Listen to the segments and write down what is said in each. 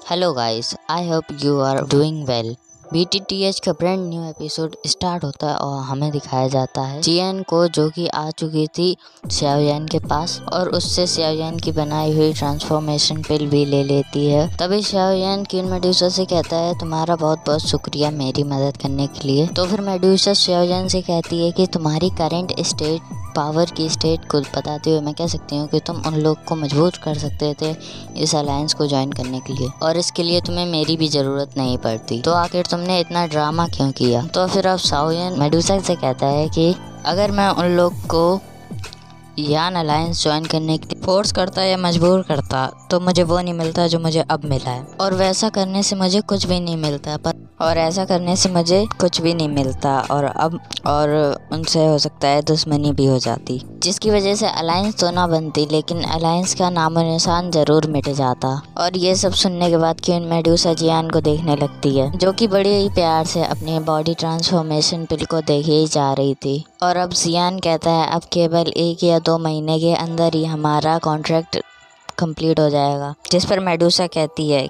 Hello guys, I hope you are doing well. BTTH का brand new episode start होता है और हमें दिखाया जाता है जियान को, जो कि आ चुकी थी xiaoyan के पास और उससे xiaoyan की बनाई हुई ट्रांसफॉर्मेशन पिल भी ले लेती है। तभी xiaoyan क्वीन मेडुसा से कहता है तुम्हारा बहुत बहुत शुक्रिया मेरी मदद करने के लिए। तो फिर मेडुसा xiaoyan से कहती है कि तुम्हारी करंट स्टेट पावर की स्टेट को बताते हुए मैं कह सकती हूँ कि तुम उन लोग को मजबूर कर सकते थे इस अलायंस को ज्वाइन करने के लिए, और इसके लिए तुम्हें मेरी भी जरूरत नहीं पड़ती। तो आखिर तुमने इतना ड्रामा क्यों किया? तो फिर अब xiaoyan मेडुसा से कहता है कि अगर मैं उन लोग को यान अलायंस ज्वाइन करने के लिए फोर्स करता या मजबूर करता तो मुझे वो नहीं मिलता जो मुझे अब मिला है, और वैसा करने से मुझे कुछ भी नहीं मिलता और ऐसा करने से मुझे कुछ भी नहीं मिलता और उनसे हो सकता है दुश्मनी भी हो जाती, जिसकी वजह से अलायंस तो ना बनती लेकिन अलायंस का नामो निशान जरूर मिट जाता। और ये सब सुनने के बाद क्वीन मेडुसा जियान को देखने लगती है, जो कि बड़े ही प्यार से अपनी बॉडी ट्रांसफॉर्मेशन पिल को देखे ही जा रही थी। और अब जियान कहता है अब केवल 1 या 2 महीने के अंदर ही हमारा कॉन्ट्रैक्ट कंप्लीट हो जाएगा। जिस पर मेडुसा कहती है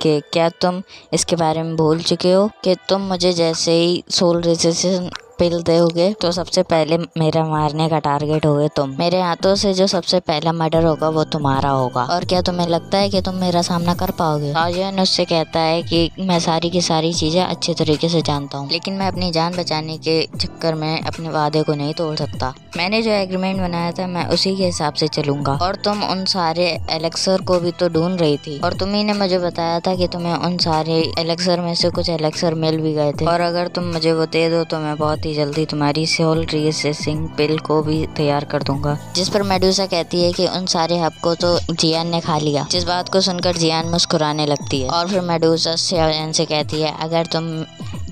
कि क्या तुम इसके बारे में भूल चुके हो कि तुम मुझे जैसे ही सोल रेजिस्टेंस पिल दोगे तो सबसे पहले मेरा मारने का टारगेट होगे तुम। मेरे हाथों से जो सबसे पहला मर्डर होगा वो तुम्हारा होगा, और क्या तुम्हें लगता है कि तुम मेरा सामना कर पाओगे? xiaoyan उससे कहता है कि मैं सारी की सारी चीजें अच्छे तरीके से जानता हूँ, लेकिन मैं अपनी जान बचाने के चक्कर में अपने वादे को नहीं तोड़ सकता। मैंने जो एग्रीमेंट बनाया था मैं उसी के हिसाब से चलूंगा, और तुम उन सारे एलेक्सर को भी तो ढूंढ रही थी, और तुम्ही ने मुझे बताया था कि तुम्हें उन सारे एलेक्सर में से कुछ एलेक्सर मिल भी गए थे, और अगर तुम मुझे वो दे दो तो मैं बहुत ही जल्दी तुम्हारी सोल रीसेसिंग पिल को भी तैयार कर दूंगा। जिस पर मेडुसा कहती है कि उन सारे हब को तो जियान ने खा लिया। जिस बात को सुनकर जियान मुस्कुराने लगती है, और फिर मेडुसा xiaoyan से कहती है अगर तुम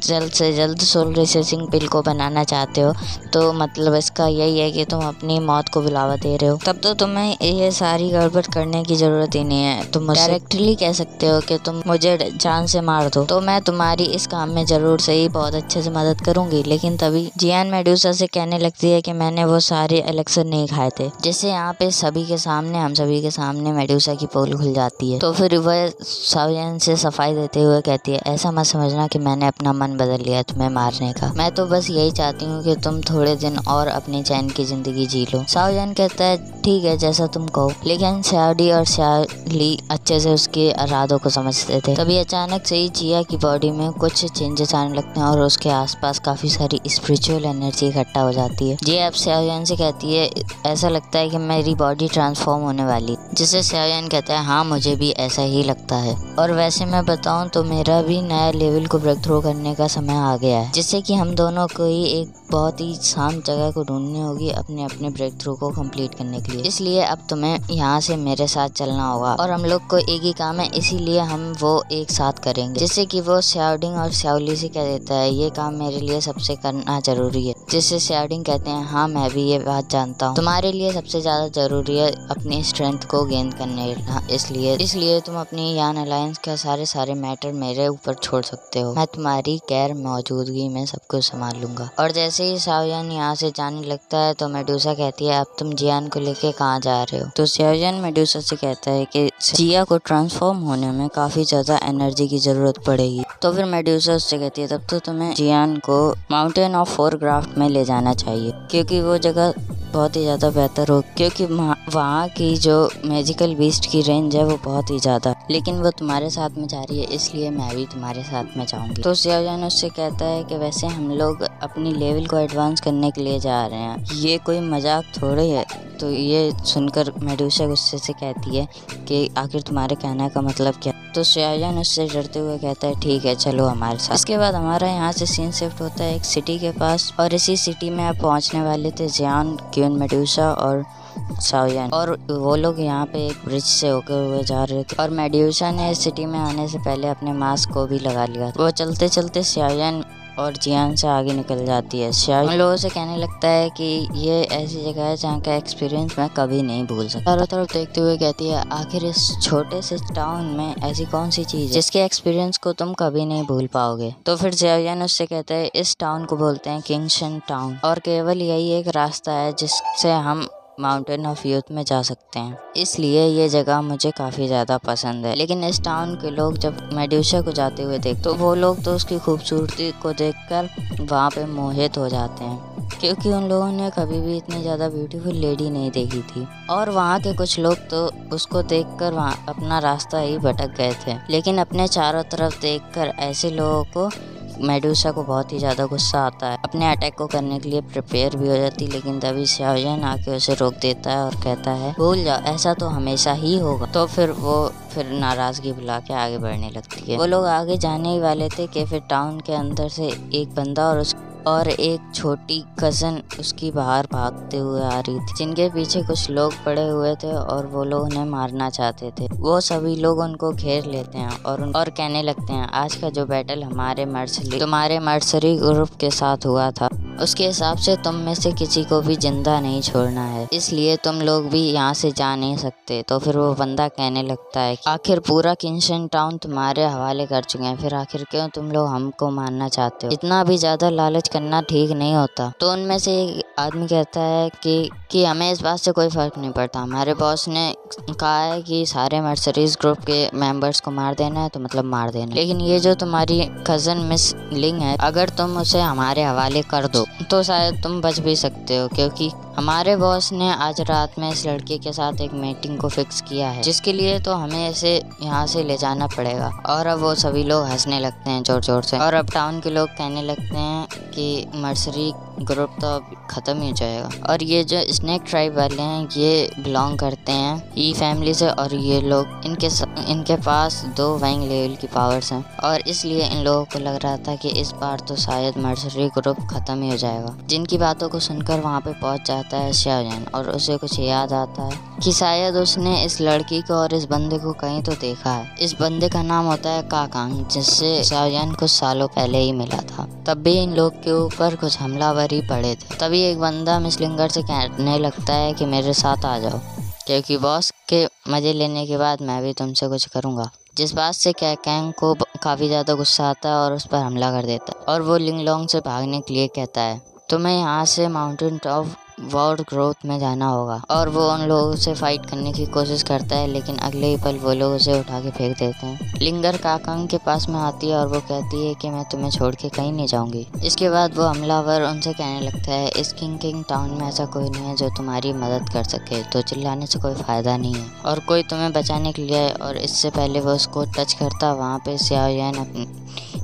जल्द से जल्द सोल रिसेसिंग पिल को बनाना चाहते हो तो मतलब इसका यही है कि तुम अपनी मौत को बुलावा दे रहे हो। तब तो तुम्हें ये सारी गड़बड़ करने की जरूरत ही नहीं है, तुम डायरेक्टली कह सकते हो कि तुम मुझे जान से मार दो, तो मैं तुम्हारी इस काम में जरूर से ही बहुत अच्छे से मदद करूंगी। लेकिन तभी जियान मेडुसा से कहने लगती है कि मैंने वो सारे एलेक्सर नहीं खाए थे, जिससे यहाँ पे हम सभी के सामने मेडुसा की पोल खुल जाती है। तो फिर वह xiaoyan से सफाई देते हुए कहती है ऐसा मत समझना कि मैंने अपना मन बदल लिया तुम्हें मारने का, मैं तो बस यही चाहती हूँ कि तुम थोड़े दिन और अपनी चैन की जिंदगी जी लो। xiaoyan कहता है ठीक है जैसा तुम कहो, लेकिन xiaodi और xiaoli अच्छे से उसके इरादों को समझते थे। तभी अचानक से ही जिया की बॉडी में कुछ चेंजेस आने लगते हैं और उसके आसपास काफी सारी स्पिरिचुअल एनर्जी इकट्ठा हो जाती है। जिया अब xiaoyan से कहती है ऐसा लगता है कि मेरी बॉडी ट्रांसफॉर्म होने वाली, जिससे xiaoyan कहता है हाँ मुझे भी ऐसा ही लगता है, और वैसे मैं बताऊं तो मेरा भी नया लेवल को ब्रेक थ्रू करने का समय आ गया है, जिससे कि हम दोनों को ही एक बहुत ही शांत जगह को ढूंढनी होगी अपने अपने ब्रेक थ्रू को कंप्लीट करने के लिए। इसलिए अब तुम्हें यहाँ से मेरे साथ चलना होगा, और हम लोग को एक ही काम है इसीलिए हम वो एक साथ करेंगे। जिससे कि वो xiaoding और xiaoli से कह देता है ये काम मेरे लिए सबसे करना जरूरी है, जिससे xiaoding कहते हैं हाँ मैं भी ये बात जानता हूँ, तुम्हारे लिए सबसे ज्यादा जरूरी है अपनी स्ट्रेंथ को गेन करने, इसलिए तुम अपनी यान अलायंस का सारे मैटर मेरे ऊपर छोड़ सकते हो, मैं तुम्हारी गैर मौजूदगी में सब कुछ संभाल लूंगा। और जैसे ही xiaoyan यहाँ से जाने लगता है तो मेडुसा कहती है अब तुम जियान को लेके कहाँ जा रहे हो? तो xiaoyan मेडुसा से कहता है कि जिया को ट्रांसफॉर्म होने में काफी ज्यादा एनर्जी की जरूरत पड़ेगी। तो फिर मेडुसा उससे कहती है तब तो तुम्हें जियान को माउंटेन ऑफ फोरग्राफ्ट में ले जाना चाहिए, क्योंकि वो जगह बहुत ही ज़्यादा बेहतर हो, क्योंकि वहाँ की जो मैजिकल बीस्ट की रेंज है वो बहुत ही ज़्यादा, लेकिन वो तुम्हारे साथ में जा रही है इसलिए मैं भी तुम्हारे साथ में जाऊँगी। तो xiaoyan उससे कहता है कि वैसे हम लोग अपनी लेवल को एडवांस करने के लिए जा रहे हैं, ये कोई मजाक थोड़ी है। तो ये सुनकर मेडुसा गुस्से से कहती है कि आखिर तुम्हारे कहने का मतलब क्या? तो xiaoyan उससे डरते हुए कहता है ठीक है चलो हमारे साथ। इसके बाद हमारा यहाँ से सीन शिफ्ट होता है एक सिटी के पास, और इसी सिटी में अब पहुँचने वाले थे जियान, क्वीन मेडुसा और xiaoyan, और वो लोग यहाँ पे एक ब्रिज से होकर हुए जा रहे थे, और मेडुसा ने इस सिटी में आने से पहले अपने मास्क को भी लगा लिया। वो चलते चलते xiaoyan और जियान से आगे निकल जाती है। xiaoyan लोगों से कहने लगता है कि ये ऐसी जगह है जहाँ का एक्सपीरियंस मैं कभी नहीं भूल सकता। चारों तरफ देखते हुए कहती है आखिर इस छोटे से टाउन में ऐसी कौन सी चीज है जिसके एक्सपीरियंस को तुम कभी नहीं भूल पाओगे? तो फिर xiaoyan उससे कहता है इस टाउन को बोलते हैं किंगशन टाउन, और केवल यही एक रास्ता है जिससे हम माउंटेन ऑफ यूथ में जा सकते हैं। इसलिए ये जगह मुझे काफ़ी ज़्यादा पसंद है। लेकिन इस टाउन के लोग जब मेडुसा को जाते हुए देखते तो वो लोग तो उसकी खूबसूरती को देखकर वहाँ पे मोहित हो जाते हैं, क्योंकि उन लोगों ने कभी भी इतनी ज़्यादा ब्यूटीफुल लेडी नहीं देखी थी। और वहाँ के कुछ लोग तो उसको देखकर वहाँ अपना रास्ता ही भटक गए थे। लेकिन अपने चारों तरफ देखकर ऐसे लोगों को मेडुसा को बहुत ही ज़्यादा गुस्सा आता है। अपने अटैक को करने के लिए प्रिपेयर भी हो जाती, लेकिन तभी शाओयान आके उसे रोक देता है और कहता है भूल जाओ, ऐसा तो हमेशा ही होगा। तो फिर वो नाराज़गी बुला के आगे बढ़ने लगती है। वो लोग आगे जाने ही वाले थे कि फिर टाउन के अंदर से एक बंदा और एक छोटी कज़न उसकी बाहर भागते हुए आ रही थी, जिनके पीछे कुछ लोग पड़े हुए थे और वो लोग उन्हें मारना चाहते थे। वो सभी लोग उनको घेर लेते हैं और कहने लगते हैं आज का जो बैटल तुम्हारे मर्सरी ग्रुप के साथ हुआ था, उसके हिसाब से तुम में से किसी को भी जिंदा नहीं छोड़ना है, इसलिए तुम लोग भी यहाँ से जा नहीं सकते। तो फिर वो बंदा कहने लगता है आखिर पूरा किंगस्टन टाउन तुम्हारे हवाले कर चुके हैं, फिर आखिर क्यों तुम लोग हमको मारना चाहते हो? इतना भी ज्यादा लालच करना ठीक नहीं होता। तो उनमें से एक आदमी कहता है कि हमें इस बात से कोई फर्क नहीं पड़ता, हमारे बॉस ने कहा है कि सारे मर्सरीज ग्रुप के मेंबर्स को मार देना है, तो मतलब मार देना। लेकिन ये जो तुम्हारी कज़न मिस लिंग है, अगर तुम उसे हमारे हवाले कर दो तो शायद तुम बच भी सकते हो, क्योंकि हमारे बॉस ने आज रात में इस लड़के के साथ एक मीटिंग को फिक्स किया है, जिसके लिए तो हमें इसे यहाँ से ले जाना पड़ेगा। और अब वो सभी लोग हंसने लगते हैं जोर जोर से, और अब टाउन के लोग कहने लगते हैं कि मर्सरी ग्रुप तो अब खत्म ही हो जाएगा। और ये जो स्नेक ट्राइब वाले हैं ये बिलोंग करते हैं ई फैमिली से, और ये लोग इनके पास 2 वाइंग लेवल की पावर्स हैं, और इसलिए इन लोगों को लग रहा था कि इस बार तो शायद मर्सरी ग्रुप खत्म ही हो जाएगा। जिनकी बातों को सुनकर वहाँ पे पहुँच जाता है शाओयान, और उसे कुछ याद आता है कि शायद उसने इस लड़की को और इस बंदे को कहीं तो देखा है। इस बंदे का नाम होता है काकांग, जिससे शाओयान कुछ सालों पहले ही मिला था। तब भी इन लोग के ऊपर कुछ हमलावर ही पड़े थे। तभी एक बंदा मिस लिंगर से कहने लगता है कि मेरे साथ आ जाओ, क्योंकि बॉस के मजे लेने के बाद मैं भी तुमसे कुछ करूँगा। जिस बात से कैंग को काफ़ी ज़्यादा गुस्सा आता है और उस पर हमला कर देता है, और वो लिंगलोंग से भागने के लिए कहता है तुम्हें यहाँ से माउंटेन टॉप वर्ल्ड ग्रोथ में जाना होगा। और वो उन लोगों से फाइट करने की कोशिश करता है, लेकिन अगले ही पल वो लोग उसे उठा के फेंक देते हैं। लिंगर काकांग के पास में आती है और वो कहती है कि मैं तुम्हें छोड़ के कहीं नहीं जाऊंगी। इसके बाद वो हमलावर उनसे कहने लगता है इस किंग टाउन में ऐसा कोई नहीं है जो तुम्हारी मदद कर सके, तो चिल्लाने से कोई फायदा नहीं है, और कोई तुम्हें बचाने के लिए। और इससे पहले वो उसको टच करता, वहाँ पे शाओयान अपनी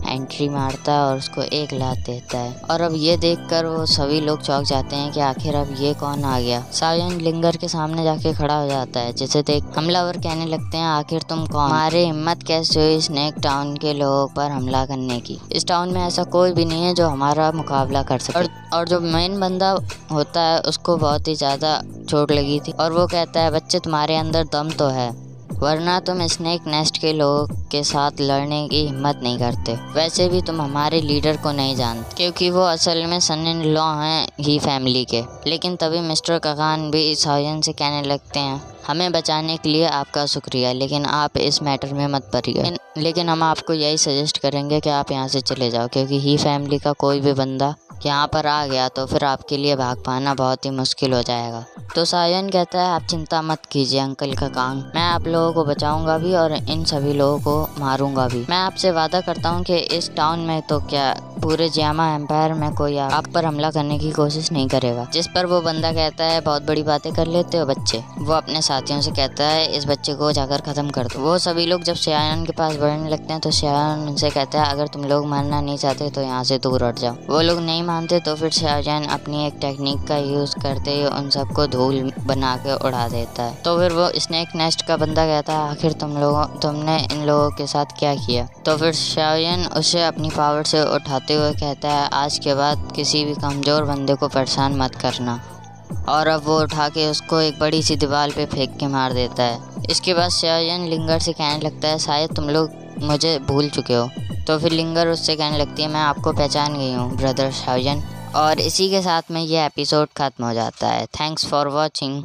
एंट्री मारता है और उसको एक लात देता है। और अब ये देखकर वो सभी लोग चौंक जाते हैं कि आखिर अब ये कौन आ गया। शाओयान लिंगर के सामने जाके खड़ा हो जाता है, जिसे देख हमलावर कहने लगते हैं आखिर तुम कौन, हमारे हिम्मत कैसे हुई स्नेक टाउन के लोगों पर हमला करने की? इस टाउन में ऐसा कोई भी नहीं है जो हमारा मुकाबला कर सके। और जो मेन बंदा होता है उसको बहुत ही ज्यादा चोट लगी थी, और वो कहता है बच्चे तुम्हारे अंदर दम तो है, वरना तुम स्नेक नेस्ट के लोगों के साथ लड़ने की हिम्मत नहीं करते। वैसे भी तुम हमारे लीडर को नहीं जानते, क्योंकि वो असल में सन इन लॉ हैं ही फैमिली के। लेकिन तभी मिस्टर काकान भी शाओयान से कहने लगते हैं हमें बचाने के लिए आपका शुक्रिया, लेकिन आप इस मैटर में मत पड़िए। लेकिन हम आपको यही सजेस्ट करेंगे कि आप यहाँ से चले जाओ, क्योंकि ही फैमिली का कोई भी बंदा यहाँ पर आ गया तो फिर आपके लिए भाग पाना बहुत ही मुश्किल हो जाएगा। तो शाओयान कहता है आप चिंता मत कीजिए अंकल काकांग, मैं आप लोगों को बचाऊंगा भी और इन सभी लोगों को मारूंगा भी। मैं आपसे वादा करता हूँ कि इस टाउन में तो क्या पूरे जियामा एम्पायर में कोई आप पर हमला करने की कोशिश नहीं करेगा। जिस पर वो बंदा कहता है बहुत बड़ी बातें कर लेते हो बच्चे। वो अपने साथियों से कहता है इस बच्चे को जाकर खत्म कर दो। वो सभी लोग जब शाओयान के पास बढ़ने लगते हैं तो शाओयान उनसे कहता है अगर तुम लोग मरना नहीं चाहते तो यहाँ से दूर हट जाओ। वो लोग नहीं मानते तो फिर शाओयान अपनी एक टेक्निक का यूज करते ही उन सबको धूल बना के उड़ा देता है। तो फिर वो स्नेक नेस्ट का बंदा कहता है आखिर तुमने इन लोगों के साथ क्या किया? तो फिर शाओयान उसे अपनी पावर से उठाते हुए कहता है आज के बाद किसी भी कमजोर बंदे को परेशान मत करना। और अब वो उठा के उसको एक बड़ी सी दीवार पे फेंक के मार देता है। इसके बाद शाओयान लिंगर से कहने लगता है शायद तुम लोग मुझे भूल चुके हो। तो फिर लिंगर उससे कहने लगती है मैं आपको पहचान गई हूँ ब्रदर शाओयान। और इसी के साथ में ये एपिसोड खत्म हो जाता है। Thanks for watching.